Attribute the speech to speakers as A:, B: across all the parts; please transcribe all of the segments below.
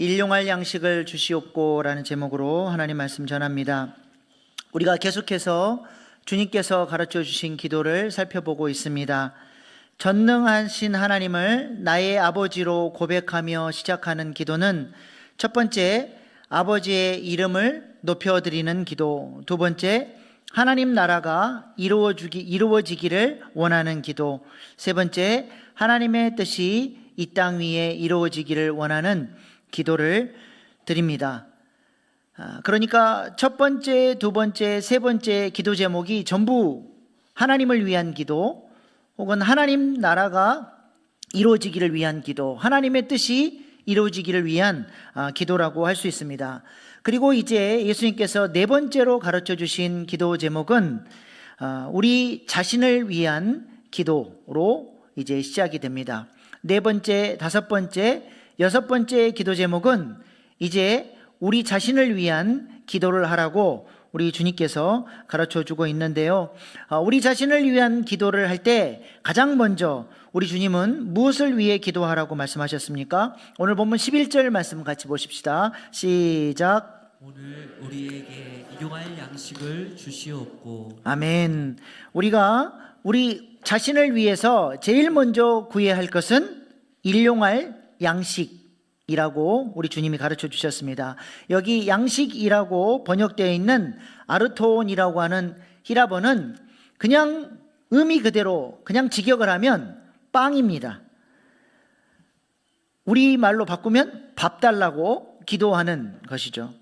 A: 일용할 양식을 주시옵고라는 제목으로 하나님 말씀 전합니다. 우리가 계속해서 주님께서 가르쳐 주신 기도를 살펴보고 있습니다. 전능하신 하나님을 나의 아버지로 고백하며 시작하는 기도는 첫 번째, 아버지의 이름을 높여드리는 기도. 두 번째, 하나님 나라가 이루어지기를 원하는 기도. 세 번째, 하나님의 뜻이 이 땅 위에 이루어지기를 원하는 기도를 드립니다. 그러니까 첫 번째, 두 번째, 세 번째 기도 제목이 전부 하나님을 위한 기도, 혹은 하나님 나라가 이루어지기를 위한 기도, 하나님의 뜻이 이루어지기를 위한 기도라고 할 수 있습니다. 그리고 이제 예수님께서 네 번째로 가르쳐 주신 기도 제목은 우리 자신을 위한 기도로 이제 시작이 됩니다. 네 번째, 다섯 번째, 여섯 번째 기도 제목은 이제 우리 자신을 위한 기도를 하라고 우리 주님께서 가르쳐 주고 있는데요. 우리 자신을 위한 기도를 할 때 가장 먼저 우리 주님은 무엇을 위해 기도하라고 말씀하셨습니까? 오늘 본문 11절 말씀 같이 보십시다. 시작.
B: 오늘 우리에게 일용할 양식을 주시옵고.
A: 아멘. 우리가 우리 자신을 위해서 제일 먼저 구해야 할 것은 일용할 양식이라고 우리 주님이 가르쳐 주셨습니다. 여기 양식이라고 번역되어 있는 아르톤이라고 하는 히라버는 그냥 의미 그대로 그냥 직역을 하면 빵입니다. 우리말로 바꾸면 밥 달라고 기도하는 것이죠.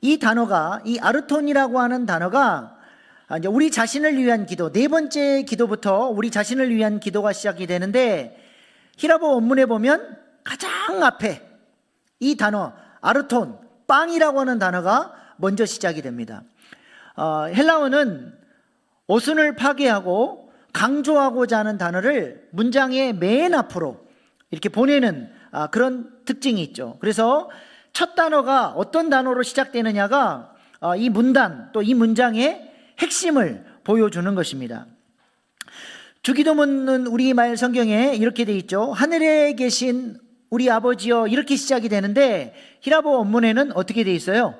A: 이 단어가, 이 아르톤이라고 하는 단어가 이제 우리 자신을 위한 기도, 네 번째 기도부터 우리 자신을 위한 기도가 시작이 되는데, 히라보 원문에 보면 가장 앞에 이 단어 아르톤, 빵이라고 하는 단어가 먼저 시작이 됩니다. 헬라어는 어순을 파괴하고 강조하고자 하는 단어를 문장의 맨 앞으로 이렇게 보내는 그런 특징이 있죠. 그래서 첫 단어가 어떤 단어로 시작되느냐가 이 문단 또 이 문장의 핵심을 보여주는 것입니다. 주기도문은 우리말 성경에 이렇게 돼 있죠. 하늘에 계신 우리 아버지여, 이렇게 시작이 되는데 히라보 원문에는 어떻게 돼 있어요?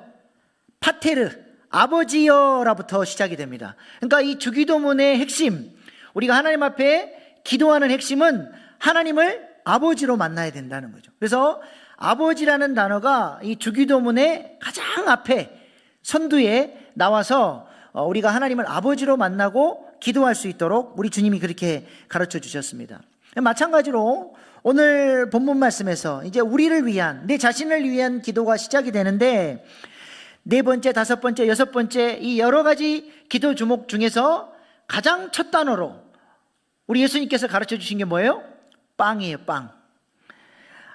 A: 파테르, 아버지여라부터 시작이 됩니다. 그러니까 이 주기도문의 핵심, 우리가 하나님 앞에 기도하는 핵심은 하나님을 아버지로 만나야 된다는 거죠. 그래서 아버지라는 단어가 이 주기도문의 가장 앞에 선두에 나와서 우리가 하나님을 아버지로 만나고 기도할 수 있도록 우리 주님이 그렇게 가르쳐 주셨습니다. 마찬가지로 오늘 본문 말씀에서 이제 우리를 위한, 내 자신을 위한 기도가 시작이 되는데, 네 번째, 다섯 번째, 여섯 번째 이 여러 가지 기도 주목 중에서 가장 첫 단어로 우리 예수님께서 가르쳐 주신 게 뭐예요? 빵이에요, 빵.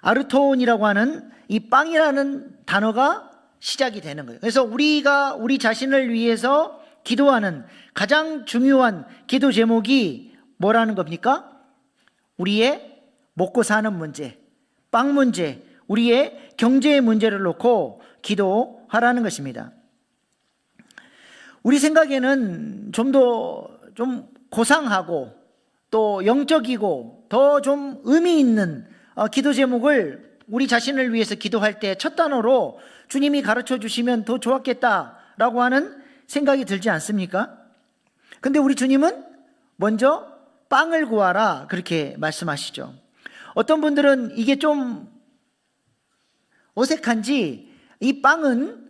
A: 아르톤이라고 하는 이 빵이라는 단어가 시작이 되는 거예요. 그래서 우리가 우리 자신을 위해서 기도하는 가장 중요한 기도 제목이 뭐라는 겁니까? 우리의 먹고 사는 문제, 빵 문제, 우리의 경제의 문제를 놓고 기도하라는 것입니다. 우리 생각에는 좀 더 좀 고상하고 또 영적이고 더 좀 의미 있는 기도 제목을 우리 자신을 위해서 기도할 때 첫 단어로 주님이 가르쳐 주시면 더 좋았겠다라고 하는 생각이 들지 않습니까? 근데 우리 주님은 먼저 빵을 구하라 그렇게 말씀하시죠. 어떤 분들은 이게 좀 어색한지 이 빵은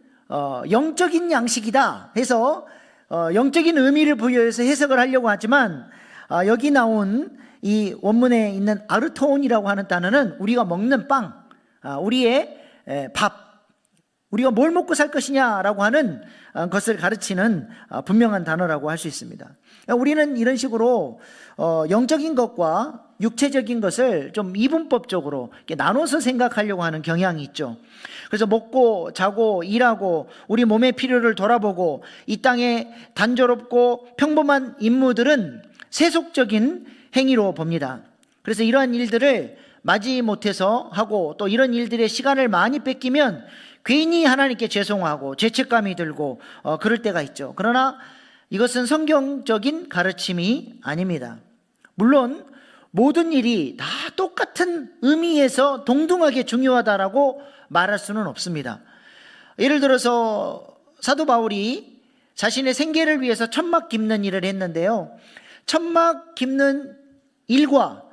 A: 영적인 양식이다 해서 영적인 의미를 부여해서 해석을 하려고 하지만 여기 나온 이 원문에 있는 아르톤이라고 하는 단어는 우리가 먹는 빵, 우리의 밥, 우리가 뭘 먹고 살 것이냐라고 하는 것을 가르치는 분명한 단어라고 할 수 있습니다. 우리는 이런 식으로 영적인 것과 육체적인 것을 좀 이분법적으로 이렇게 나눠서 생각하려고 하는 경향이 있죠. 그래서 먹고 자고 일하고 우리 몸의 필요를 돌아보고 이 땅에 단조롭고 평범한 임무들은 세속적인 행위로 봅니다. 그래서 이러한 일들을 마지못해서 하고 또 이런 일들의 시간을 많이 뺏기면 괜히 하나님께 죄송하고 죄책감이 들고 그럴 때가 있죠. 그러나 이것은 성경적인 가르침이 아닙니다. 물론 모든 일이 다 똑같은 의미에서 동등하게 중요하다라고 말할 수는 없습니다. 예를 들어서 사도 바울이 자신의 생계를 위해서 천막 깁는 일을 했는데요, 천막 깁는 일과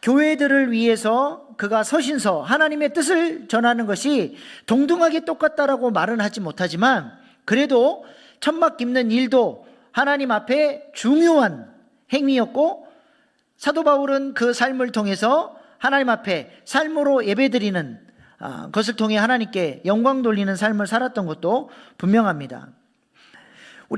A: 교회들을 위해서 그가 서신서 하나님의 뜻을 전하는 것이 동등하게 똑같다라고 말은 하지 못하지만, 그래도 천막 깁는 일도 하나님 앞에 중요한 행위였고, 사도 바울은 그 삶을 통해서 하나님 앞에 삶으로 예배드리는 것을 통해 하나님께 영광 돌리는 삶을 살았던 것도 분명합니다.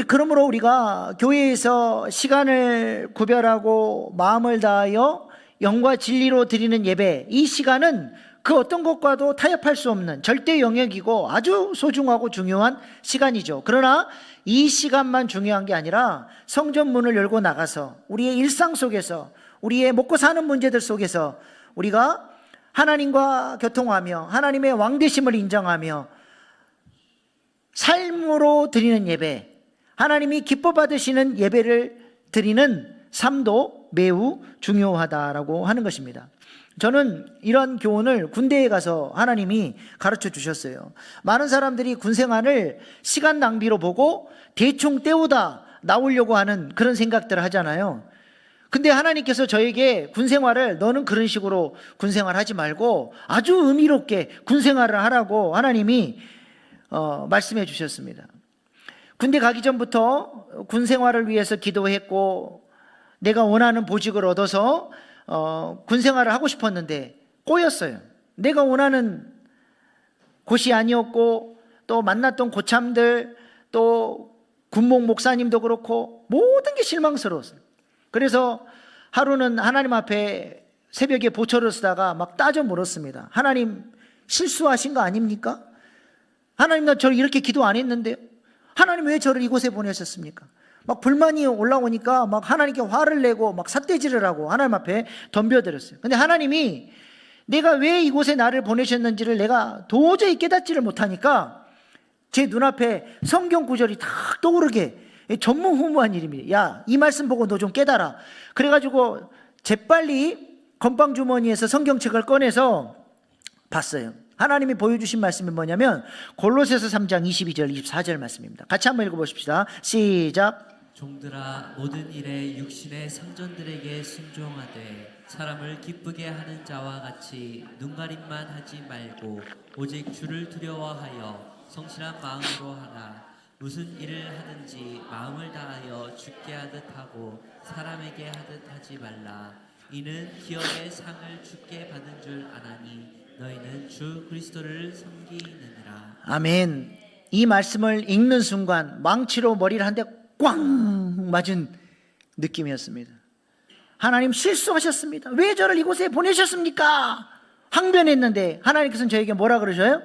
A: 그러므로 우리가 교회에서 시간을 구별하고 마음을 다하여 영과 진리로 드리는 예배, 이 시간은 그 어떤 것과도 타협할 수 없는 절대 영역이고 아주 소중하고 중요한 시간이죠. 그러나 이 시간만 중요한 게 아니라 성전 문을 열고 나가서 우리의 일상 속에서, 우리의 먹고 사는 문제들 속에서 우리가 하나님과 교통하며 하나님의 왕되심을 인정하며 삶으로 드리는 예배, 하나님이 기뻐 받으시는 예배를 드리는 삶도 매우 중요하다라고 하는 것입니다. 저는 이런 교훈을 군대에 가서 하나님이 가르쳐 주셨어요. 많은 사람들이 군 생활을 시간 낭비로 보고 대충 때우다 나오려고 하는 그런 생각들을 하잖아요. 근데 하나님께서 저에게 군 생활을, 너는 그런 식으로 군 생활 하지 말고 아주 의미롭게 군 생활을 하라고 하나님이 말씀해 주셨습니다. 군대 가기 전부터 군 생활을 위해서 기도했고, 내가 원하는 보직을 얻어서 군 생활을 하고 싶었는데 꼬였어요. 내가 원하는 곳이 아니었고, 또 만났던 고참들, 또 군목 목사님도 그렇고 모든 게 실망스러웠어요. 그래서 하루는 하나님 앞에 새벽에 보초를 쓰다가 막 따져 물었습니다. 하나님, 실수하신 거 아닙니까? 하나님, 나 저를 이렇게 기도 안 했는데요. 하나님, 왜 저를 이곳에 보내셨습니까? 막 불만이 올라오니까 막 하나님께 화를 내고 막 삿대질을 하고 하나님 앞에 덤벼들었어요. 근데 하나님이 내가 왜 이곳에 나를 보내셨는지를 내가 도저히 깨닫지를 못하니까 제 눈앞에 성경 구절이 탁 떠오르게, 전무후무한 일입니다. 야, 이 말씀 보고 너 좀 깨달아. 그래가지고 재빨리 건방 주머니에서 성경책을 꺼내서 봤어요. 하나님이 보여주신 말씀이 뭐냐면 골로새서 3장 22절 24절 말씀입니다. 같이 한번 읽어보십시다. 시작.
B: 종들아, 모든 일에 육신의 상전들에게 순종하되 사람을 기쁘게 하는 자와 같이 눈가림만 하지 말고 오직 주를 두려워하여 성실한 마음으로 하라. 무슨 일을 하든지 마음을 다하여 주께 하듯 하고 사람에게 하듯 하지 말라. 이는 기업의 상을 주께 받은 줄 아나니 너희는 주 그리스도를 섬기느니라.
A: 아멘. 이 말씀을 읽는 순간 망치로 머리를 한 대 꽝 맞은 느낌이었습니다. 하나님, 실수하셨습니다. 왜 저를 이곳에 보내셨습니까? 항변했는데 하나님께서는 저에게 뭐라 그러셔요?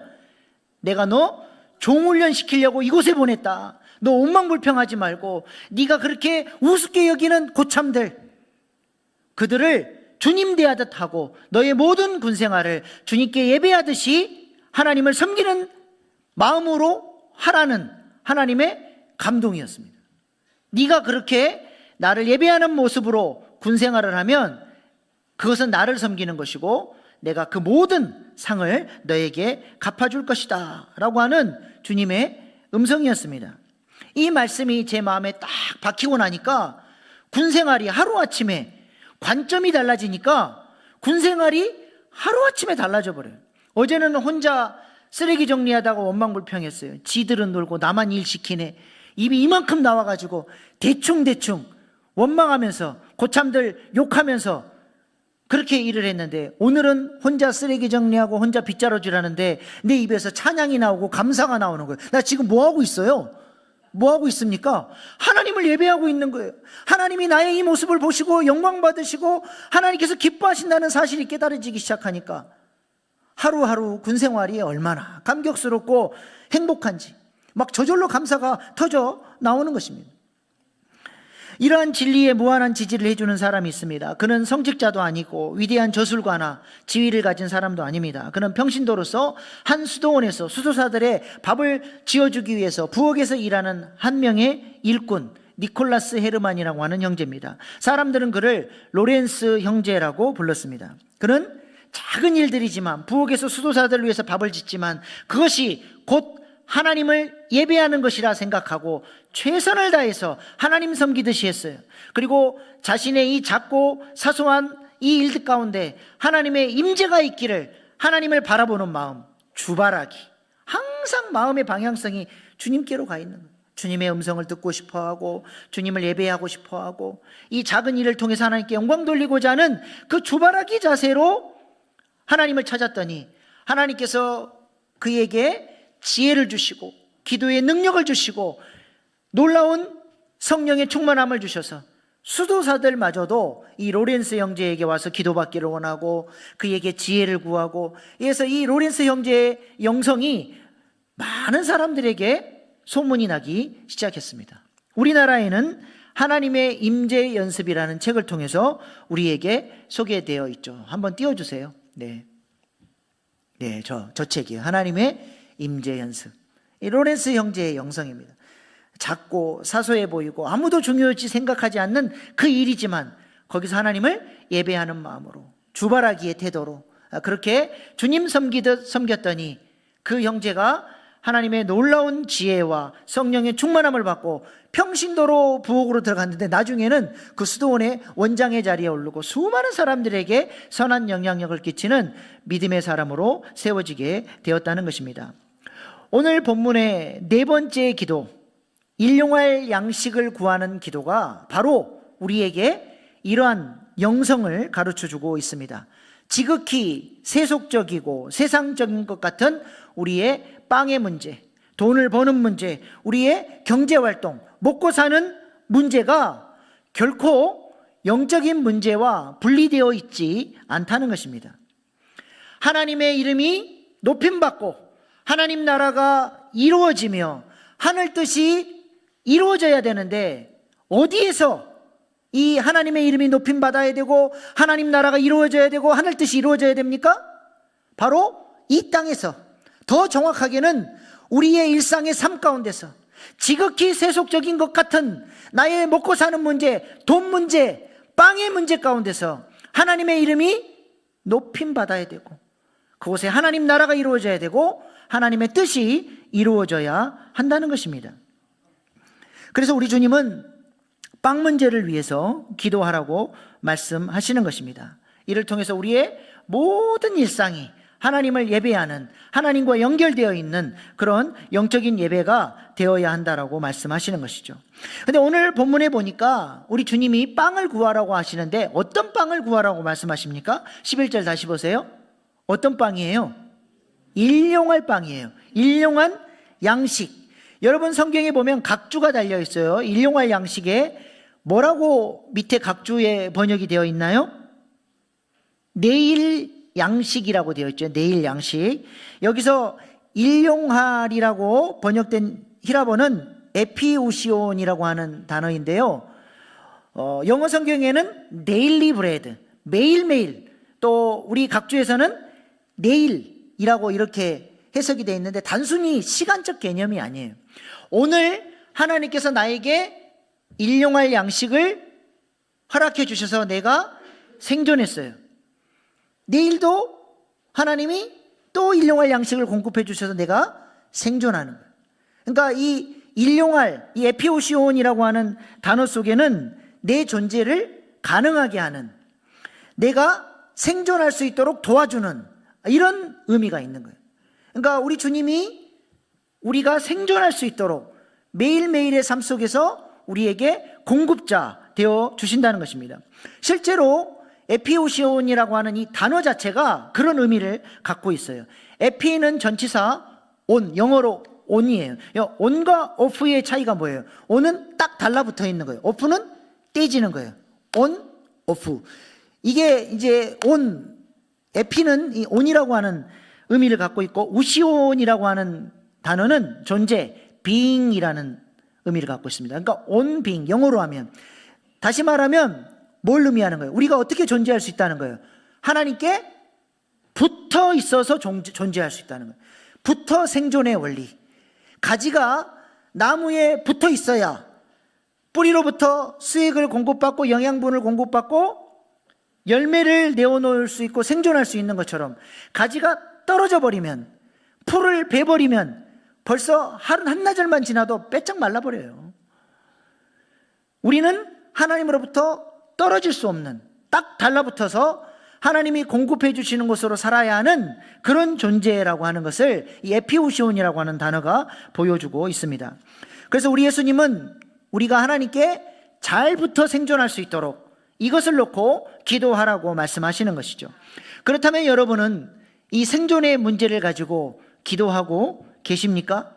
A: 내가 너 종훈련 시키려고 이곳에 보냈다. 너 원망불평하지 말고 네가 그렇게 우습게 여기는 고참들, 그들을 주님 대하듯 하고 너의 모든 군생활을 주님께 예배하듯이 하나님을 섬기는 마음으로 하라는 하나님의 감동이었습니다. 네가 그렇게 나를 예배하는 모습으로 군생활을 하면 그것은 나를 섬기는 것이고 내가 그 모든 상을 너에게 갚아줄 것이다 라고 하는 주님의 음성이었습니다. 이 말씀이 제 마음에 딱 박히고 나니까 군생활이 하루아침에 관점이 달라지니까 군생활이 하루아침에 달라져 버려요. 어제는 혼자 쓰레기 정리하다가 원망불평했어요. 지들은 놀고 나만 일 시키네. 입이 이만큼 나와가지고 대충 원망하면서 고참들 욕하면서 그렇게 일을 했는데, 오늘은 혼자 쓰레기 정리하고 혼자 빗자루질 하는데 내 입에서 찬양이 나오고 감사가 나오는 거예요. 나 지금 뭐 하고 있어요? 뭐 하고 있습니까? 하나님을 예배하고 있는 거예요. 하나님이 나의 이 모습을 보시고 영광 받으시고 하나님께서 기뻐하신다는 사실이 깨달아지기 시작하니까 하루하루 군생활이 얼마나 감격스럽고 행복한지 막 저절로 감사가 터져 나오는 것입니다. 이러한 진리에 무한한 지지를 해주는 사람이 있습니다. 그는 성직자도 아니고 위대한 저술가나 지위를 가진 사람도 아닙니다. 그는 평신도로서 한 수도원에서 수도사들의 밥을 지어주기 위해서 부엌에서 일하는 한 명의 일꾼, 니콜라스 헤르만이라고 하는 형제입니다. 사람들은 그를 로렌스 형제라고 불렀습니다. 그는 작은 일들이지만 부엌에서 수도사들을 위해서 밥을 짓지만 그것이 곧 하나님을 예배하는 것이라 생각하고 최선을 다해서 하나님 섬기듯이 했어요. 그리고 자신의 이 작고 사소한 이 일들 가운데 하나님의 임재가 있기를 하나님을 바라보는 마음, 주바라기, 항상 마음의 방향성이 주님께로 가 있는 거예요. 주님의 음성을 듣고 싶어하고 주님을 예배하고 싶어하고 이 작은 일을 통해서 하나님께 영광 돌리고자 하는 그 주바라기 자세로 하나님을 찾았더니 하나님께서 그에게 지혜를 주시고 기도의 능력을 주시고 놀라운 성령의 충만함을 주셔서 수도사들마저도 이 로렌스 형제에게 와서 기도받기를 원하고 그에게 지혜를 구하고, 그래서 이 로렌스 형제의 영성이 많은 사람들에게 소문이 나기 시작했습니다. 우리나라에는 하나님의 임재 연습이라는 책을 통해서 우리에게 소개되어 있죠. 한번 띄워주세요. 네, 저 책이에요. 하나님의 임재 연습. 이 로렌스 형제의 영성입니다. 작고 사소해 보이고 아무도 중요하지 생각하지 않는 그 일이지만 거기서 하나님을 예배하는 마음으로, 주바라기의 태도로 그렇게 주님 섬기듯 섬겼더니 그 형제가 하나님의 놀라운 지혜와 성령의 충만함을 받고 평신도로 부엌으로 들어갔는데 나중에는 그 수도원의 원장의 자리에 오르고 수많은 사람들에게 선한 영향력을 끼치는 믿음의 사람으로 세워지게 되었다는 것입니다. 오늘 본문의 네 번째 기도, 일용할 양식을 구하는 기도가 바로 우리에게 이러한 영성을 가르쳐주고 있습니다. 지극히 세속적이고 세상적인 것 같은 우리의 빵의 문제, 돈을 버는 문제, 우리의 경제활동, 먹고 사는 문제가 결코 영적인 문제와 분리되어 있지 않다는 것입니다. 하나님의 이름이 높임받고 하나님 나라가 이루어지며 하늘 뜻이 이루어져야 되는데 어디에서 이 하나님의 이름이 높임받아야 되고 하나님 나라가 이루어져야 되고 하늘 뜻이 이루어져야 됩니까? 바로 이 땅에서, 더 정확하게는 우리의 일상의 삶 가운데서 지극히 세속적인 것 같은 나의 먹고 사는 문제, 돈 문제, 빵의 문제 가운데서 하나님의 이름이 높임받아야 되고 그곳에 하나님 나라가 이루어져야 되고 하나님의 뜻이 이루어져야 한다는 것입니다. 그래서 우리 주님은 빵 문제를 위해서 기도하라고 말씀하시는 것입니다. 이를 통해서 우리의 모든 일상이 하나님을 예배하는, 하나님과 연결되어 있는 그런 영적인 예배가 되어야 한다라고 말씀하시는 것이죠. 그런데 오늘 본문에 보니까 우리 주님이 빵을 구하라고 하시는데 어떤 빵을 구하라고 말씀하십니까? 11절 다시 보세요. 어떤 빵이에요? 일용할 빵이에요. 일용한 양식. 여러분 성경에 보면 각주가 달려 있어요. 일용할 양식에 뭐라고 밑에 각주에 번역이 되어 있나요? 내일 양식이라고 되어 있죠. 내일 양식. 여기서 일용할이라고 번역된 히라보는 에피우시온이라고 하는 단어인데요. 영어 성경에는 데일리 브레드, 매일매일, 또 우리 각주에서는 내일이라고 이렇게 해석이 되어 있는데 단순히 시간적 개념이 아니에요. 오늘 하나님께서 나에게 일용할 양식을 허락해 주셔서 내가 생존했어요. 내일도 하나님이 또 일용할 양식을 공급해 주셔서 내가 생존하는 거예요. 그러니까 이 일용할, 이 에피오시온이라고 하는 단어 속에는 내 존재를 가능하게 하는, 내가 생존할 수 있도록 도와주는 이런 의미가 있는 거예요. 그러니까 우리 주님이 우리가 생존할 수 있도록 매일매일의 삶 속에서 우리에게 공급자 되어 주신다는 것입니다. 실제로 에피오시온이라고 하는 이 단어 자체가 그런 의미를 갖고 있어요. 에피는 전치사 온, 영어로 온이에요. 온과 오프의 차이가 뭐예요? 온은 딱 달라붙어 있는 거예요. 오프는 떼지는 거예요. 온, 오프. 이게 이제 온, 에피는 이 온이라고 하는 의미를 갖고 있고, 우시온이라고 하는 단어는 존재, being이라는 의미를 갖고 있습니다. 그러니까 on being, 영어로 하면, 다시 말하면 뭘 의미하는 거예요? 우리가 어떻게 존재할 수 있다는 거예요? 하나님께 붙어 있어서 존재할 수 있다는 거예요. 붙어 생존의 원리. 가지가 나무에 붙어 있어야 뿌리로부터 수액을 공급받고 영양분을 공급받고 열매를 내어놓을 수 있고 생존할 수 있는 것처럼, 가지가 떨어져 버리면, 풀을 베버리면 벌써 한나절만 지나도 빼짝 말라버려요. 우리는 하나님으로부터 떨어질 수 없는, 딱 달라붙어서 하나님이 공급해 주시는 곳으로 살아야 하는 그런 존재라고 하는 것을 이 에피우시온이라고 하는 단어가 보여주고 있습니다. 그래서 우리 예수님은 우리가 하나님께 잘 붙어 생존할 수 있도록 이것을 놓고 기도하라고 말씀하시는 것이죠. 그렇다면 여러분은 이 생존의 문제를 가지고 기도하고 계십니까?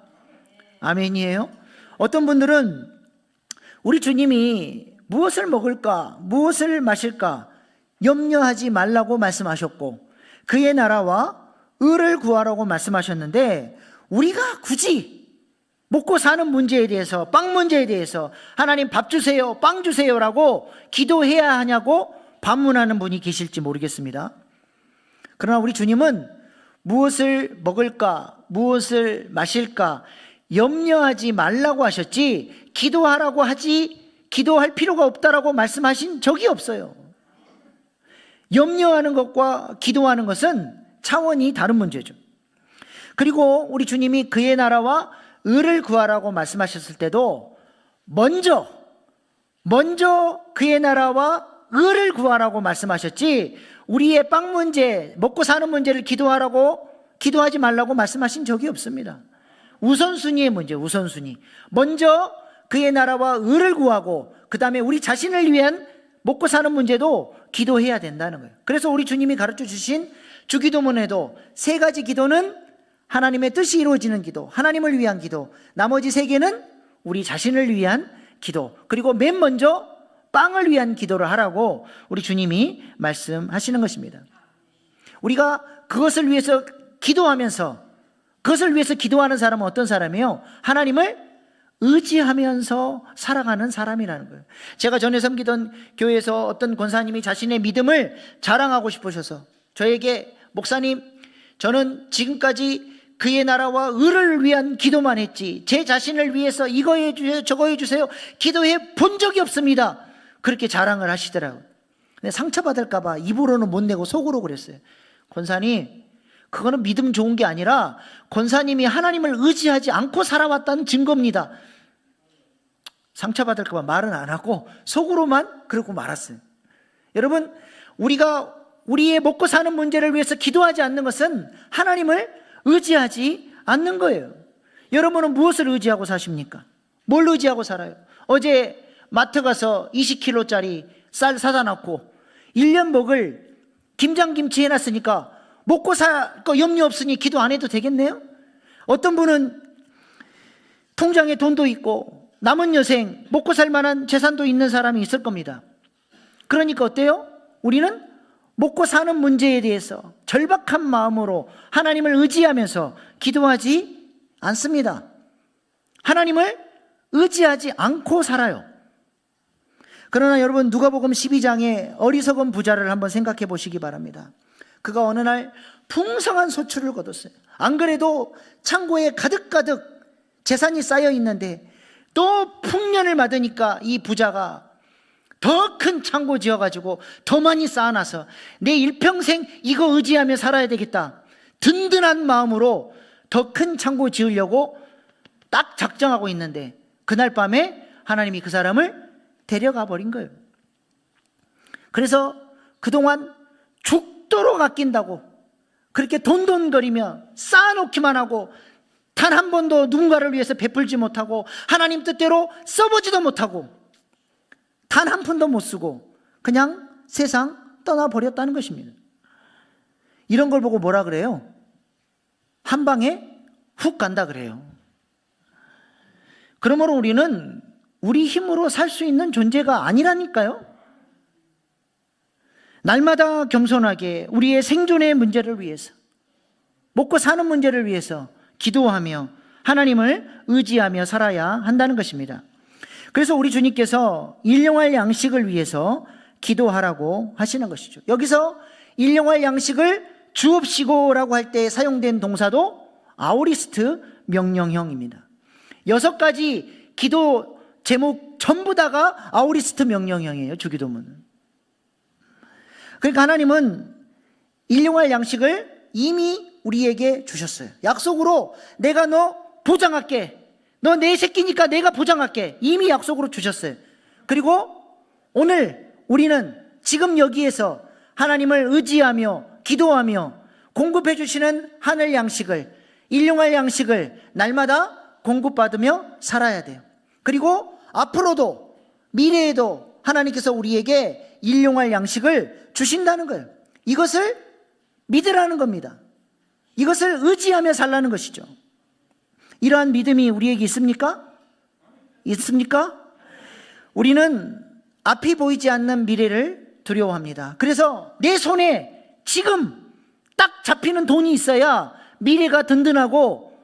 A: 아멘이에요. 어떤 분들은 우리 주님이 무엇을 먹을까, 무엇을 마실까 염려하지 말라고 말씀하셨고, 그의 나라와 의를 구하라고 말씀하셨는데, 우리가 굳이 먹고 사는 문제에 대해서, 빵 문제에 대해서 하나님 밥 주세요, 빵 주세요라고 기도해야 하냐고 반문하는 분이 계실지 모르겠습니다. 그러나 우리 주님은 무엇을 먹을까, 무엇을 마실까 염려하지 말라고 하셨지, 기도하라고 하지, 기도할 필요가 없다라고 말씀하신 적이 없어요. 염려하는 것과 기도하는 것은 차원이 다른 문제죠. 그리고 우리 주님이 그의 나라와 의를 구하라고 말씀하셨을 때도 먼저 그의 나라와 의를 구하라고 말씀하셨지, 우리의 빵 문제, 먹고 사는 문제를 기도하지 말라고 말씀하신 적이 없습니다. 우선순위의 문제, 우선순위. 먼저 그의 나라와 의를 구하고 그 다음에 우리 자신을 위한 먹고 사는 문제도 기도해야 된다는 거예요. 그래서 우리 주님이 가르쳐 주신 주기도문에도 세 가지 기도는 하나님의 뜻이 이루어지는 기도, 하나님을 위한 기도, 나머지 세 개는 우리 자신을 위한 기도, 그리고 맨 먼저 빵을 위한 기도를 하라고 우리 주님이 말씀하시는 것입니다. 우리가 그것을 위해서 기도하면서, 그것을 위해서 기도하는 사람은 어떤 사람이에요? 하나님을 의지하면서 살아가는 사람이라는 거예요. 제가 전에 섬기던 교회에서 어떤 권사님이 자신의 믿음을 자랑하고 싶으셔서 저에게, 목사님, 저는 지금까지 그의 나라와 의를 위한 기도만 했지 제 자신을 위해서 이거 해주세요, 저거 해주세요 기도해 본 적이 없습니다. 그렇게 자랑을 하시더라고요. 근데 상처받을까 봐 입으로는 못 내고 속으로 그랬어요. 권사님, 그거는 믿음 좋은 게 아니라 권사님이 하나님을 의지하지 않고 살아왔다는 증거입니다. 상처받을까 봐 말은 안 하고 속으로만 그러고 말았어요. 여러분, 우리가 우리의 먹고 사는 문제를 위해서 기도하지 않는 것은 하나님을 의지하지 않는 거예요. 여러분은 무엇을 의지하고 사십니까? 뭘 의지하고 살아요? 어제 마트 가서 20kg짜리 쌀 사다 놓고 1년 먹을 김장김치 해놨으니까 먹고 살 거 염려 없으니 기도 안 해도 되겠네요? 어떤 분은 통장에 돈도 있고 남은 여생 먹고 살 만한 재산도 있는 사람이 있을 겁니다. 그러니까 어때요? 우리는 먹고 사는 문제에 대해서 절박한 마음으로 하나님을 의지하면서 기도하지 않습니다. 하나님을 의지하지 않고 살아요. 그러나 여러분, 누가복음 12장의 어리석은 부자를 한번 생각해 보시기 바랍니다. 그가 어느 날 풍성한 소출을 거뒀어요. 안 그래도 창고에 가득가득 재산이 쌓여 있는데 또 풍년을 맞으니까 이 부자가 더 큰 창고 지어가지고 더 많이 쌓아놔서 내 일평생 이거 의지하며 살아야 되겠다, 든든한 마음으로 더 큰 창고 지으려고 딱 작정하고 있는데 그날 밤에 하나님이 그 사람을 데려가 버린 거예요. 그래서 그동안 죽도록 아낀다고 그렇게 돈돈거리며 쌓아놓기만 하고 단 한 번도 누군가를 위해서 베풀지 못하고 하나님 뜻대로 써보지도 못하고 단 한 푼도 못 쓰고 그냥 세상 떠나버렸다는 것입니다. 이런 걸 보고 뭐라 그래요? 한 방에 훅 간다 그래요. 그러므로 우리는 우리 힘으로 살 수 있는 존재가 아니라니까요. 날마다 겸손하게 우리의 생존의 문제를 위해서, 먹고 사는 문제를 위해서 기도하며 하나님을 의지하며 살아야 한다는 것입니다. 그래서 우리 주님께서 일용할 양식을 위해서 기도하라고 하시는 것이죠. 여기서 일용할 양식을 주옵시고라고 할 때 사용된 동사도 아오리스트 명령형입니다. 6가지 기도 제목 전부 다가 아우리스트 명령형이에요. 주기도문은. 그러니까 하나님은 일용할 양식을 이미 우리에게 주셨어요. 약속으로 내가 너 보장할게. 너 내 새끼니까 내가 보장할게. 이미 약속으로 주셨어요. 그리고 오늘 우리는 지금 여기에서 하나님을 의지하며 기도하며 공급해 주시는 하늘 양식을, 일용할 양식을 날마다 공급받으며 살아야 돼요. 그리고 앞으로도 미래에도 하나님께서 우리에게 일용할 양식을 주신다는 거예요. 이것을 믿으라는 겁니다. 이것을 의지하며 살라는 것이죠. 이러한 믿음이 우리에게 있습니까? 있습니까? 우리는 앞이 보이지 않는 미래를 두려워합니다. 그래서 내 손에 지금 딱 잡히는 돈이 있어야 미래가 든든하고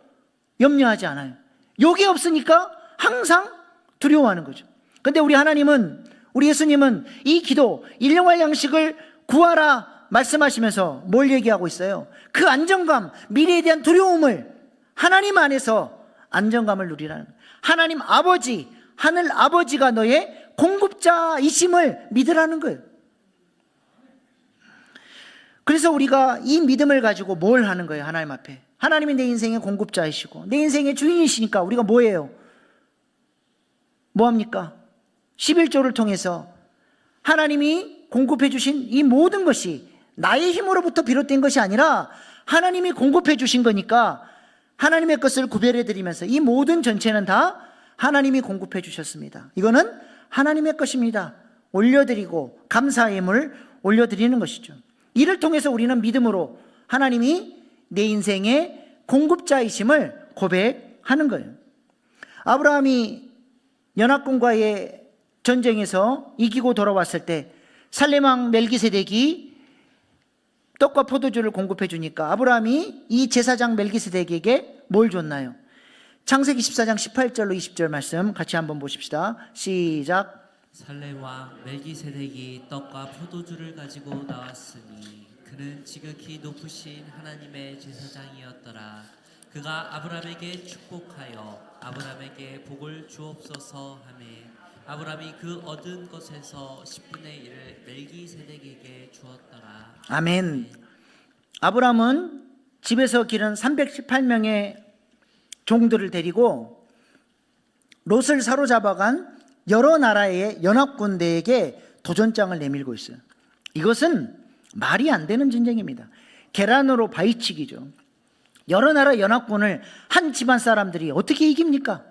A: 염려하지 않아요. 요게 없으니까 항상 두려워하는 거죠. 근데 우리 하나님은, 우리 예수님은 이 기도, 일용할 양식을 구하라 말씀하시면서 뭘 얘기하고 있어요? 그 안정감, 미래에 대한 두려움을 하나님 안에서 안정감을 누리라는 거예요. 하나님 아버지, 하늘 아버지가 너의 공급자이심을 믿으라는 거예요. 그래서 우리가 이 믿음을 가지고 뭘 하는 거예요? 하나님 앞에. 하나님이 내 인생의 공급자이시고 내 인생의 주인이시니까 우리가 뭐예요? 뭐합니까? 11조를 통해서 하나님이 공급해 주신 이 모든 것이 나의 힘으로부터 비롯된 것이 아니라 하나님이 공급해 주신 거니까 하나님의 것을 구별해 드리면서 이 모든 전체는 다 하나님이 공급해 주셨습니다. 이거는 하나님의 것입니다. 올려드리고 감사의 예물 올려드리는 것이죠. 이를 통해서 우리는 믿음으로 하나님이 내 인생의 공급자이심을 고백하는 거예요. 아브라함이 연합군과의 전쟁에서 이기고 돌아왔을 때 살렘왕 멜기세덱이 떡과 포도주를 공급해 주니까 아브라함이 이 제사장 멜기세덱에게 뭘 줬나요? 창세기 14장 18절로 20절 말씀 같이 한번 보십시다. 시작.
B: 살렘왕 멜기세덱이 떡과 포도주를 가지고 나왔으니 그는 지극히 높으신 하나님의 제사장이었더라. 그가 아브라함에게 축복하여 아브라함에게 복을 주옵소서 하매 아브라함이 그 얻은 것에서 10분의 1을 멜기세덱에게 주었더라.
A: 아멘. 아브라함은 집에서 기른 318명의 종들을 데리고 롯을 사로잡아간 여러 나라의 연합군대에게 도전장을 내밀고 있어요. 이것은 말이 안 되는 전쟁입니다. 계란으로 바위치기죠. 여러 나라 연합군을 한 집안 사람들이 어떻게 이깁니까?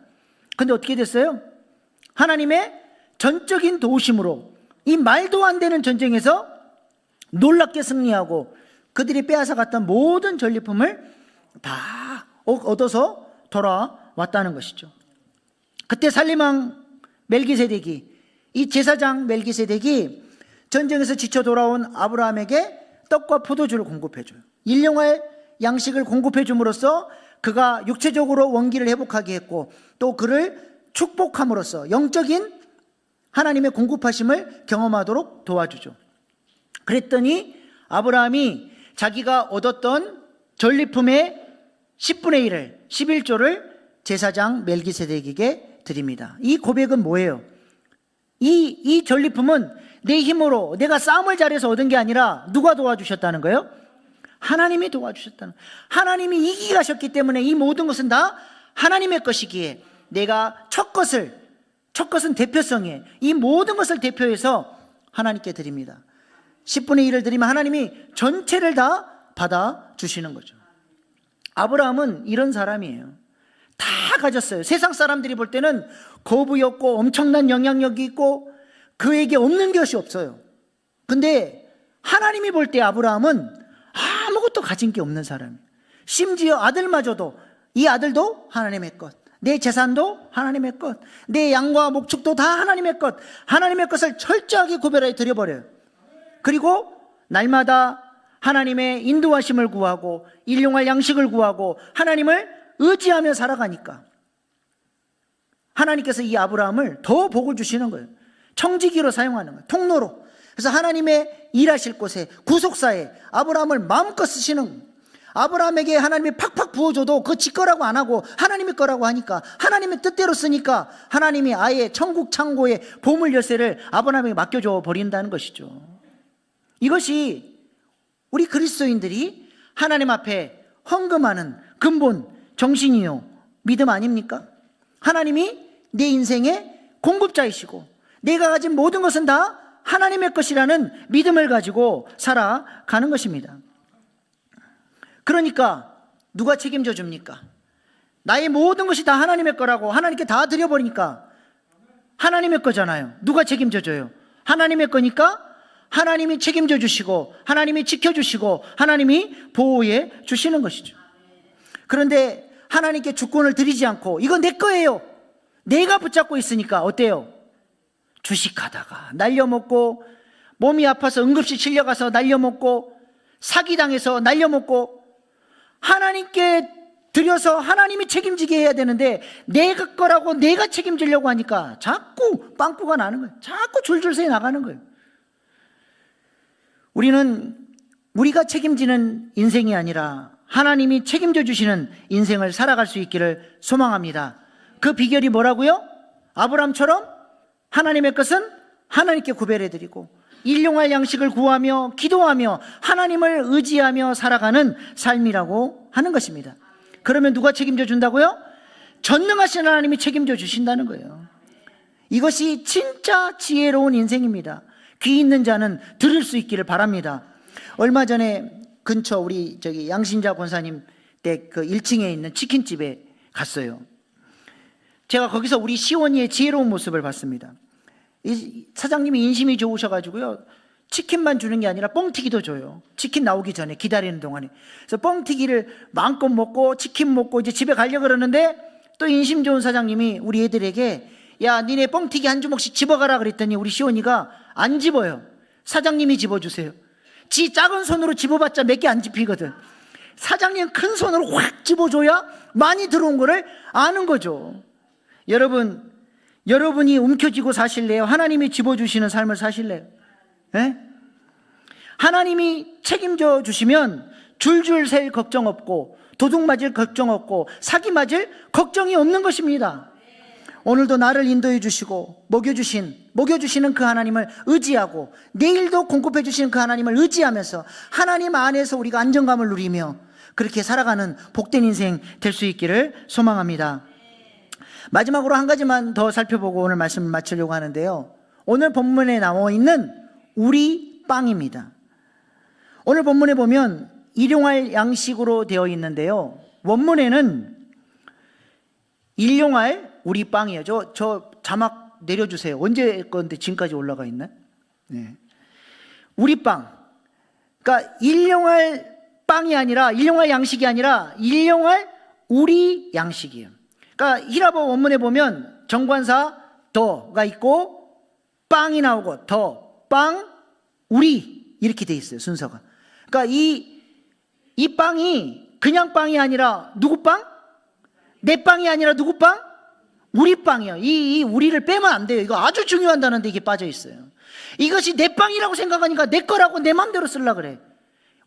A: 근데 어떻게 됐어요? 하나님의 전적인 도우심으로 이 말도 안 되는 전쟁에서 놀랍게 승리하고 그들이 빼앗아갔던 모든 전리품을 다 얻어서 돌아왔다는 것이죠. 그때 살림왕 멜기세덱이, 이 제사장 멜기세덱이 전쟁에서 지쳐 돌아온 아브라함에게 떡과 포도주를 공급해줘요. 일용할 양식을 공급해 줌으로써 그가 육체적으로 원기를 회복하게 했고 또 그를 축복함으로써 영적인 하나님의 공급하심을 경험하도록 도와주죠. 그랬더니 아브라함이 자기가 얻었던 전리품의 10분의 1을 11조를 제사장 멜기세덱에게 드립니다. 이 고백은 뭐예요? 이 전리품은 내 힘으로 내가 싸움을 잘해서 얻은 게 아니라 누가 도와주셨다는 거예요? 하나님이 도와주셨다는 거예요. 하나님이 이기게 하셨기 때문에 이 모든 것은 다 하나님의 것이기에 내가 첫 것은 대표성이에요. 이 모든 것을 대표해서 하나님께 드립니다. 10분의 1을 드리면 하나님이 전체를 다 받아주시는 거죠. 아브라함은 이런 사람이에요. 다 가졌어요. 세상 사람들이 볼 때는 거부였고 엄청난 영향력이 있고 그에게 없는 것이 없어요. 근데 하나님이 볼 때 아브라함은 아무것도 가진 게 없는 사람이에요. 심지어 아들마저도, 이 아들도 하나님의 것, 내 재산도 하나님의 것, 내 양과 목축도 다 하나님의 것, 하나님의 것을 철저하게 구별해 드려버려요. 그리고 날마다 하나님의 인도하심을 구하고 일용할 양식을 구하고 하나님을 의지하며 살아가니까 하나님께서 이 아브라함을 더 복을 주시는 거예요. 청지기로 사용하는 거예요. 통로로. 그래서 하나님의 일하실 곳에 구속사에 아브라함을 마음껏 쓰시는 거예요. 아브라함에게 하나님이 팍팍 부어줘도 그거 지 거라고 안 하고 하나님의 거라고 하니까, 하나님의 뜻대로 쓰니까 하나님이 아예 천국 창고의 보물 열쇠를 아브라함에게 맡겨줘 버린다는 것이죠. 이것이 우리 그리스도인들이 하나님 앞에 헌금하는 근본 정신이요 믿음 아닙니까? 하나님이 내 인생의 공급자이시고 내가 가진 모든 것은 다 하나님의 것이라는 믿음을 가지고 살아가는 것입니다. 그러니까 누가 책임져 줍니까? 나의 모든 것이 다 하나님의 거라고 하나님께 다 드려버리니까 하나님의 거잖아요. 누가 책임져 줘요? 하나님의 거니까 하나님이 책임져 주시고 하나님이 지켜주시고 하나님이 보호해 주시는 것이죠. 그런데 하나님께 주권을 드리지 않고 이건 내 거예요, 내가 붙잡고 있으니까 어때요? 주식하다가 날려먹고, 몸이 아파서 응급실 실려가서 날려먹고, 사기당해서 날려먹고, 하나님께 드려서 하나님이 책임지게 해야 되는데 내가 거라고 내가 책임지려고 하니까 자꾸 빵꾸가 나는 거예요. 자꾸 줄줄 새 나가는 거예요. 우리는 우리가 책임지는 인생이 아니라 하나님이 책임져 주시는 인생을 살아갈 수 있기를 소망합니다. 그 비결이 뭐라고요? 아브라함처럼 하나님의 것은 하나님께 구별해드리고 일용할 양식을 구하며 기도하며 하나님을 의지하며 살아가는 삶이라고 하는 것입니다. 그러면 누가 책임져 준다고요? 전능하신 하나님이 책임져 주신다는 거예요. 이것이 진짜 지혜로운 인생입니다. 귀 있는 자는 들을 수 있기를 바랍니다. 얼마 전에 근처 우리 양신자 권사님 댁 그 1층에 있는 치킨집에 갔어요. 제가 거기서 우리 시원이의 지혜로운 모습을 봤습니다. 이 사장님이 인심이 좋으셔가지고요, 치킨만 주는 게 아니라 뻥튀기도 줘요. 치킨 나오기 전에 기다리는 동안에. 그래서 뻥튀기를 마음껏 먹고 치킨 먹고 이제 집에 가려고 그러는데 또 인심 좋은 사장님이 우리 애들에게 야 니네 뻥튀기 한 주먹씩 집어가라 그랬더니 우리 시원이가 안 집어요. 사장님이 집어주세요. 지 작은 손으로 집어봤자 몇 개 안 집히거든. 사장님 큰 손으로 확 집어줘야 많이 들어온 거를 아는 거죠. 여러분이 움켜쥐고 사실래요? 하나님이 집어주시는 삶을 사실래요? 네? 하나님이 책임져 주시면 줄줄 셀 걱정 없고 도둑 맞을 걱정 없고 사기 맞을 걱정이 없는 것입니다. 오늘도 나를 인도해 주시고 먹여주시는 그 하나님을 의지하고 내일도 공급해 주시는 그 하나님을 의지하면서 하나님 안에서 우리가 안정감을 누리며 그렇게 살아가는 복된 인생 될 수 있기를 소망합니다. 마지막으로 한 가지만 더 살펴보고 오늘 말씀을 마치려고 하는데요, 오늘 본문에 나와 있는 우리 빵입니다. 오늘 본문에 보면 일용할 양식으로 되어 있는데요, 원문에는 일용할 우리 빵이에요. 저 자막 내려주세요. 언제 건데 지금까지 올라가 있나? 네. 우리 빵. 그러니까 일용할 빵이 아니라, 일용할 양식이 아니라 일용할 우리 양식이에요. 그러니까 히라보 원문에 보면 정관사 더가 있고 빵이 나오고 더, 빵, 우리 이렇게 돼 있어요, 순서가. 그러니까 이 빵이 그냥 빵이 아니라 누구 빵? 내 빵이 아니라 누구 빵? 우리 빵이요. 이 우리를 빼면 안 돼요. 이거 아주 중요한 단어인데 이게 빠져 있어요. 이것이 내 빵이라고 생각하니까 내 거라고 내 마음대로 쓰려고 그래.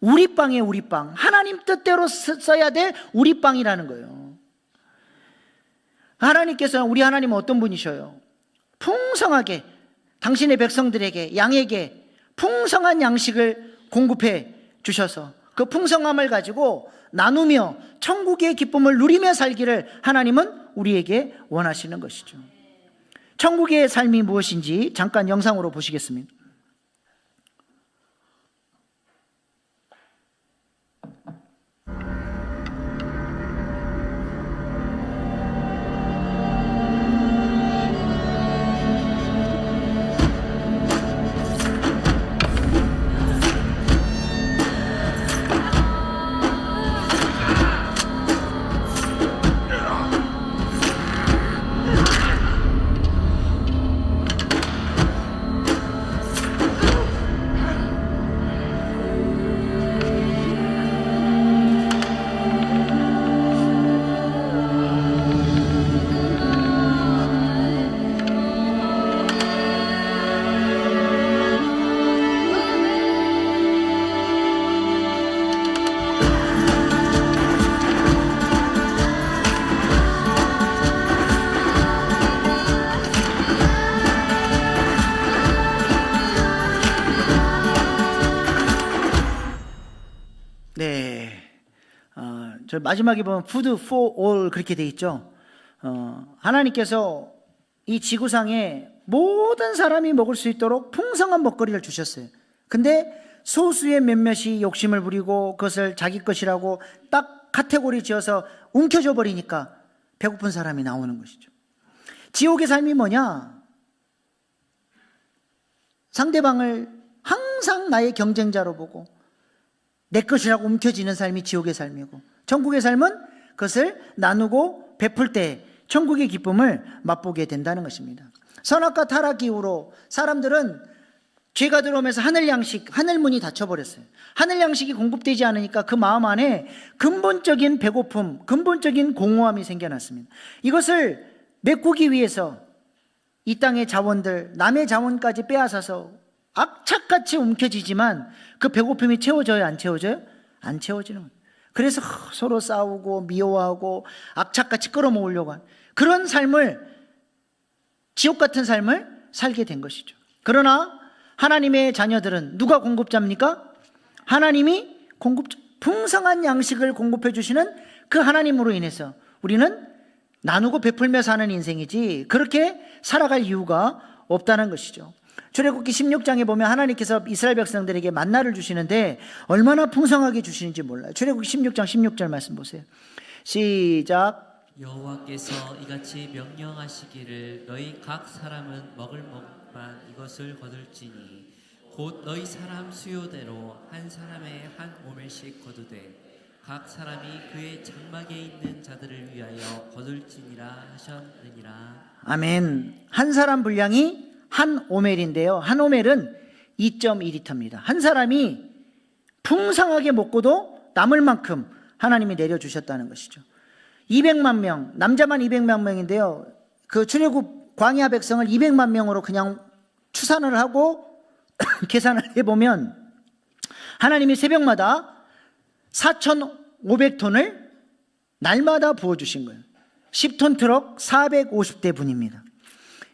A: 우리 빵이에요, 우리 빵. 하나님 뜻대로 써야 될 우리 빵이라는 거예요. 하나님께서는, 우리 하나님은 어떤 분이셔요? 풍성하게 당신의 백성들에게, 양에게 풍성한 양식을 공급해 주셔서 그 풍성함을 가지고 나누며 천국의 기쁨을 누리며 살기를 하나님은 우리에게 원하시는 것이죠. 천국의 삶이 무엇인지 잠깐 영상으로 보시겠습니다. 저 마지막에 보면 food for all 그렇게 돼 있죠. 하나님께서 이 지구상에 모든 사람이 먹을 수 있도록 풍성한 먹거리를 주셨어요. 근데 소수의 몇몇이 욕심을 부리고 그것을 자기 것이라고 딱 카테고리 지어서 움켜줘 버리니까 배고픈 사람이 나오는 것이죠. 지옥의 삶이 뭐냐? 상대방을 항상 나의 경쟁자로 보고 내 것이라고 움켜쥐는 삶이 지옥의 삶이고, 천국의 삶은 그것을 나누고 베풀 때 천국의 기쁨을 맛보게 된다는 것입니다. 선악과 타락 이후로 사람들은 죄가 들어오면서 하늘 양식, 하늘 문이 닫혀버렸어요. 하늘 양식이 공급되지 않으니까 그 마음 안에 근본적인 배고픔, 근본적인 공허함이 생겨났습니다. 이것을 메꾸기 위해서 이 땅의 자원들, 남의 자원까지 빼앗아서 악착같이 움켜쥐지만 그 배고픔이 채워져요, 안 채워져요? 안 채워지는 거예요. 그래서 서로 싸우고 미워하고 악착같이 끌어모으려고 하는 그런 삶을, 지옥 같은 삶을 살게 된 것이죠. 그러나 하나님의 자녀들은 누가 공급자입니까? 하나님이 공급자, 풍성한 양식을 공급해 주시는 그 하나님으로 인해서 우리는 나누고 베풀며 사는 인생이지 그렇게 살아갈 이유가 없다는 것이죠. 출애굽기 16장에 보면 하나님께서 이스라엘 백성들에게 만나를 주시는데 얼마나 풍성하게 주시는지 몰라요. 출애굽기 16장 16절 말씀 보세요. 시작.
B: 여호와께서 이같이 명령하시기를 너희 각 사람은 먹을 것만 이것을 거둘지니 곧 너희 사람 수요대로 한 사람의 한 오멜씩 거두되 각 사람이 그의 장막에 있는 자들을 위하여 거둘지니라 하셨느니라.
A: 아멘. 한 사람 분량이 한 오멜인데요, 한 오멜은 2.2리터입니다. 한 사람이 풍성하게 먹고도 남을 만큼 하나님이 내려주셨다는 것이죠. 200만 명, 남자만 200만 명인데요, 그 출애굽 광야 백성을 200만 명으로 그냥 추산을 하고 계산을 해보면 하나님이 새벽마다 4,500톤을 날마다 부어주신 거예요. 10톤 트럭 450대 분입니다.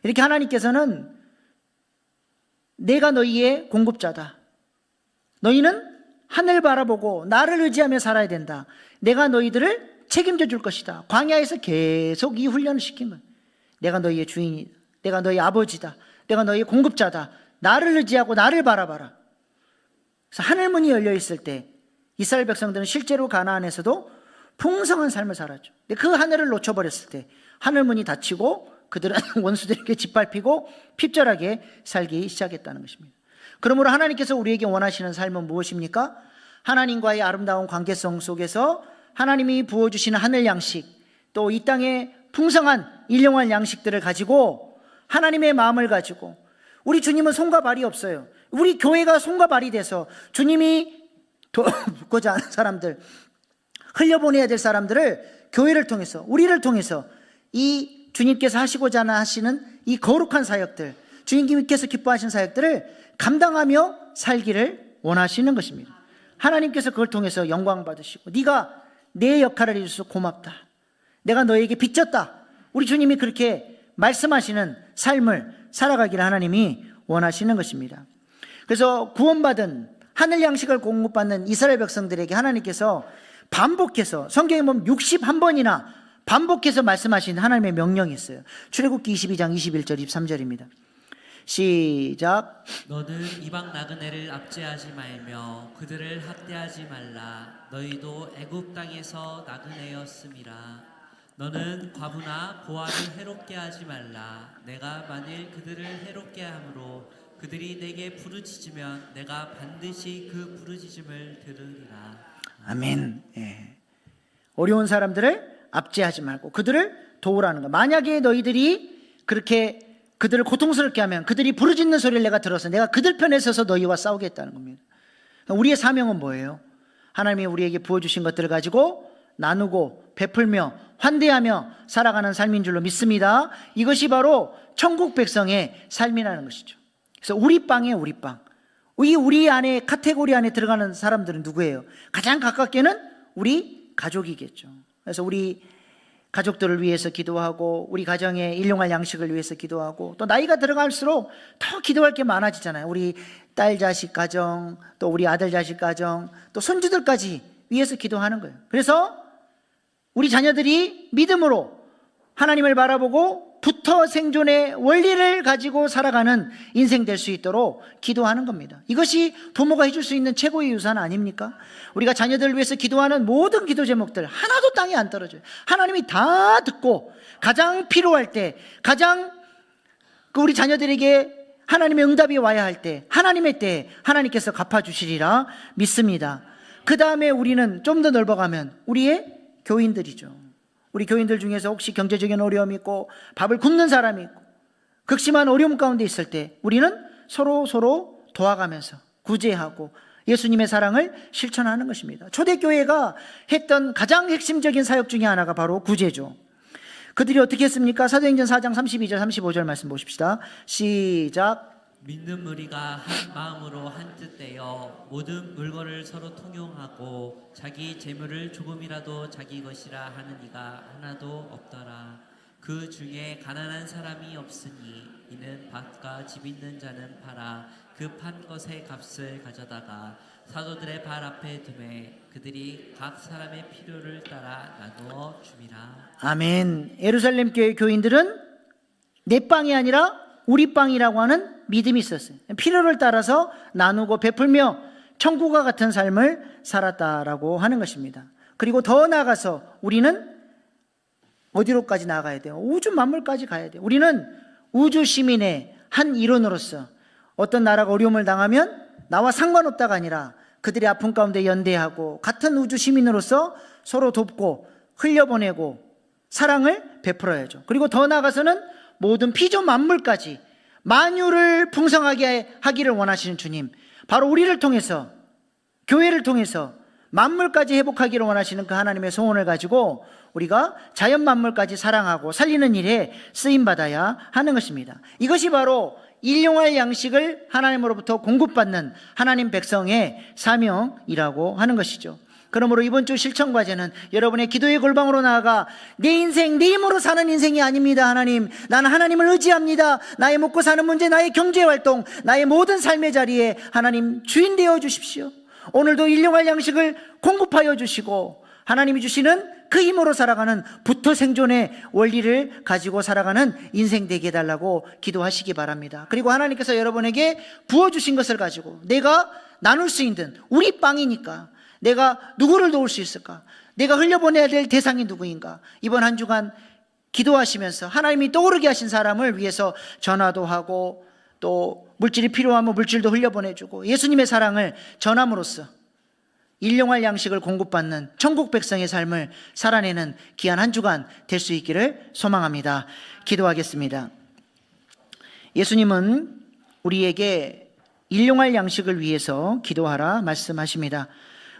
A: 이렇게 하나님께서는 내가 너희의 공급자다. 너희는 하늘 바라보고 나를 의지하며 살아야 된다. 내가 너희들을 책임져 줄 것이다. 광야에서 계속 이 훈련을 시킨 거예요. 내가 너희의 주인이다. 내가 너희 아버지다. 내가 너희의 공급자다. 나를 의지하고 나를 바라봐라. 그래서 하늘문이 열려 있을 때 이스라엘 백성들은 실제로 가나안에서도 풍성한 삶을 살았죠. 근데 그 하늘을 놓쳐버렸을 때 하늘문이 닫히고 그들은 원수들에게 짓밟히고 핍절하게 살기 시작했다는 것입니다. 그러므로 하나님께서 우리에게 원하시는 삶은 무엇입니까? 하나님과의 아름다운 관계성 속에서 하나님이 부어주시는 하늘 양식, 또 이 땅의 풍성한 일용할 양식들을 가지고 하나님의 마음을 가지고, 우리 주님은 손과 발이 없어요. 우리 교회가 손과 발이 돼서 주님이 돕고자 하는 사람들, 흘려보내야 될 사람들을 교회를 통해서, 우리를 통해서 이 주님께서 하시고자 하시는 이 거룩한 사역들, 주님께서 기뻐하시는 사역들을 감당하며 살기를 원하시는 것입니다. 하나님께서 그걸 통해서 영광 받으시고, 네가 내 역할을 해줘서 고맙다, 내가 너에게 빚졌다, 우리 주님이 그렇게 말씀하시는 삶을 살아가기를 하나님이 원하시는 것입니다. 그래서 구원받은 하늘 양식을 공급받는 이스라엘 백성들에게 하나님께서 반복해서, 성경에 보면 61번이나 반복해서 말씀하신 하나님의 명령이 있어요. 출애굽기 22장 21절 23절입니다. 시작.
B: 너는 이방 나그네를 압제하지 말며 그들을 학대하지 말라. 너희도 애굽 땅에서 나그네였음이라. 너는 과부나 고아를 해롭게 하지 말라. 내가 만일 그들을 해롭게 함으로 그들이 내게 부르짖으면 내가 반드시 그 부르짖음을 들으리라.
A: 아멘. 예. 어려운 사람들을 압제하지 말고 그들을 도우라는 거. 만약에 너희들이 그렇게 그들을 고통스럽게 하면 그들이 부르짖는 소리를 내가 들어서 내가 그들 편에 서서 너희와 싸우겠다는 겁니다. 우리의 사명은 뭐예요? 하나님이 우리에게 부어주신 것들을 가지고 나누고 베풀며 환대하며 살아가는 삶인 줄로 믿습니다. 이것이 바로 천국 백성의 삶이라는 것이죠. 그래서 우리 빵에 우리 빵. 우리 안에 카테고리 안에 들어가는 사람들은 누구예요? 가장 가깝게는 우리 가족이겠죠. 그래서 우리 가족들을 위해서 기도하고 우리 가정의 일용할 양식을 위해서 기도하고, 또 나이가 들어갈수록 더 기도할 게 많아지잖아요. 우리 딸 자식 가정, 또 우리 아들 자식 가정, 또 손주들까지 위해서 기도하는 거예요. 그래서 우리 자녀들이 믿음으로 하나님을 바라보고 붙어 생존의 원리를 가지고 살아가는 인생 될 수 있도록 기도하는 겁니다. 이것이 부모가 해줄 수 있는 최고의 유산 아닙니까? 우리가 자녀들을 위해서 기도하는 모든 기도 제목들 하나도 땅에 안 떨어져요. 하나님이 다 듣고 가장 필요할 때, 가장 우리 자녀들에게 하나님의 응답이 와야 할 때, 하나님의 때에 하나님께서 갚아주시리라 믿습니다. 그 다음에 우리는 좀 더 넓어가면 우리의 교인들이죠. 우리 교인들 중에서 혹시 경제적인 어려움이 있고 밥을 굶는 사람이 있고 극심한 어려움 가운데 있을 때 우리는 서로 도와가면서 구제하고 예수님의 사랑을 실천하는 것입니다. 초대교회가 했던 가장 핵심적인 사역 중에 하나가 바로 구제죠. 그들이 어떻게 했습니까? 사도행전 4장 32절 35절 말씀 보십시다. 시작.
B: 믿는 무리가 한 마음으로 한 뜻 되어 모든 물건을 서로 통용하고 자기 재물을 조금이라도 자기 것이라 하는 이가 하나도 없더라. 그 중에 가난한 사람이 없으니 이는 밭과 집 있는 자는 팔아 그 판 것의 값을 가져다가 사도들의 발 앞에 두매 그들이 각 사람의 필요를 따라 나누어 줌이라. 아멘.
A: 예루살렘 교회 교인들은 내 빵이 아니라 우리 빵이라고 하는 믿음이 있었어요. 필요를 따라서 나누고 베풀며 천국과 같은 삶을 살았다라고 하는 것입니다. 그리고 더 나아가서 우리는 어디로까지 나가야 돼요? 우주 만물까지 가야 돼요. 우리는 우주 시민의 한 일원으로서 어떤 나라가 어려움을 당하면 나와 상관없다가 아니라 그들의 아픔 가운데 연대하고 같은 우주 시민으로서 서로 돕고 흘려보내고 사랑을 베풀어야죠. 그리고 더 나아가서는 모든 피조 만물까지 만유를 풍성하게 하기를 원하시는 주님, 바로 우리를 통해서 교회를 통해서 만물까지 회복하기를 원하시는 그 하나님의 소원을 가지고 우리가 자연 만물까지 사랑하고 살리는 일에 쓰임받아야 하는 것입니다. 이것이 바로 일용할 양식을 하나님으로부터 공급받는 하나님 백성의 사명이라고 하는 것이죠. 그러므로 이번 주 실천 과제는 여러분의 기도의 골방으로 나아가 내 인생, 내 힘으로 사는 인생이 아닙니다. 하나님, 나는 하나님을 의지합니다. 나의 먹고 사는 문제, 나의 경제 활동, 나의 모든 삶의 자리에 하나님 주인 되어 주십시오. 오늘도 일용할 양식을 공급하여 주시고 하나님이 주시는 그 힘으로 살아가는 부터 생존의 원리를 가지고 살아가는 인생 되게 해달라고 기도하시기 바랍니다. 그리고 하나님께서 여러분에게 부어주신 것을 가지고 내가 나눌 수 있는 우리 빵이니까 내가 누구를 도울 수 있을까? 내가 흘려보내야 될 대상이 누구인가? 이번 한 주간 기도하시면서 하나님이 떠오르게 하신 사람을 위해서 전화도 하고 또 물질이 필요하면 물질도 흘려보내주고 예수님의 사랑을 전함으로써 일용할 양식을 공급받는 천국 백성의 삶을 살아내는 귀한 한 주간 될 수 있기를 소망합니다. 기도하겠습니다. 예수님은 우리에게 일용할 양식을 위해서 기도하라 말씀하십니다.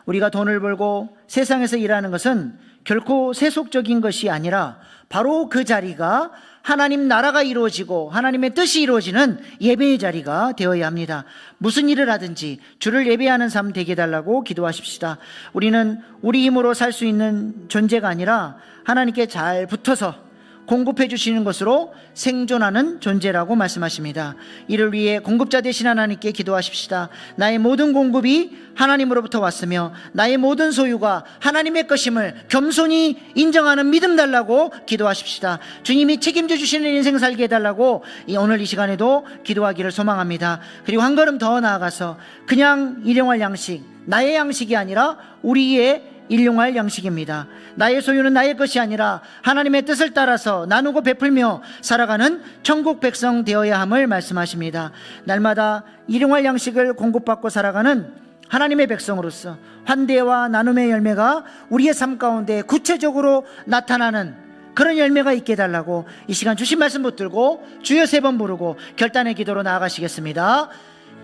A: 우리가 돈을 벌고 세상에서 일하는 것은 결코 세속적인 것이 아니라 바로 그 자리가 하나님 나라가 이루어지고 하나님의 뜻이 이루어지는 예배의 자리가 되어야 합니다. 무슨 일을 하든지 주를 예배하는 삶 되게 해달라고 기도하십시다. 우리는 우리 힘으로 살 수 있는 존재가 아니라 하나님께 잘 붙어서 공급해 주시는 것으로 생존하는 존재라고 말씀하십니다. 이를 위해 공급자 되신 하나님께 기도하십시다. 나의 모든 공급이 하나님으로부터 왔으며 나의 모든 소유가 하나님의 것임을 겸손히 인정하는 믿음 달라고 기도하십시다. 주님이 책임져 주시는 인생 살게 해달라고 오늘 이 시간에도 기도하기를 소망합니다. 그리고 한 걸음 더 나아가서 그냥 일용할 양식, 나의 양식이 아니라 우리의 일용할 양식입니다. 나의 소유는 나의 것이 아니라 하나님의 뜻을 따라서 나누고 베풀며 살아가는 천국 백성 되어야 함을 말씀하십니다. 날마다 일용할 양식을 공급받고 살아가는 하나님의 백성으로서 환대와 나눔의 열매가 우리의 삶 가운데 구체적으로 나타나는 그런 열매가 있게 해달라고 이 시간 주신 말씀 붙들고 주여 3번 부르고 결단의 기도로 나아가시겠습니다.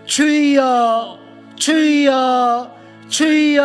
A: 주여 주여 주여.